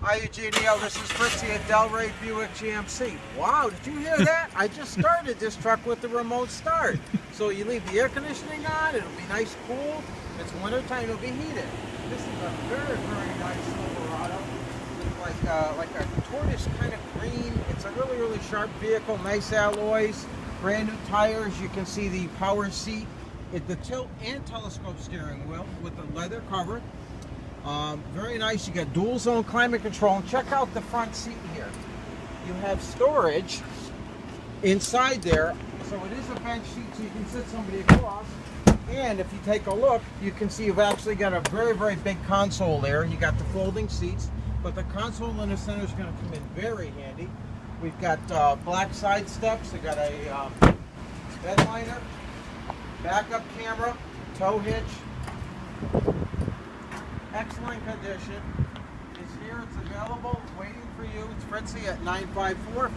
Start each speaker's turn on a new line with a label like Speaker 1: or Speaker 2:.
Speaker 1: Hi Eugenio, this is Fritzi at Delray Buick GMC. Wow, did you hear that? I just started this truck with the remote start. So you leave the air conditioning on, it'll be nice cool. If it's wintertime, it'll be heated. This is a very, very nice Silverado. Like a tortoise kind of green. It's a really, really sharp vehicle, nice alloys, brand new tires. You can see the power seat, the tilt and telescope steering wheel with the leather cover. Very nice. You got dual zone climate control. And check out the front seat here. You have storage inside there. So it is a bench seat, so you can sit somebody across. And if you take a look, you can see you've actually got a very, very big console there. You got the folding seats, but the console in the center is going to come in very handy. We've got black side steps. We've got a bedliner, backup camera, tow hitch. Excellent condition. It's here, it's available, waiting for you. It's Fritzi at 954-406-14.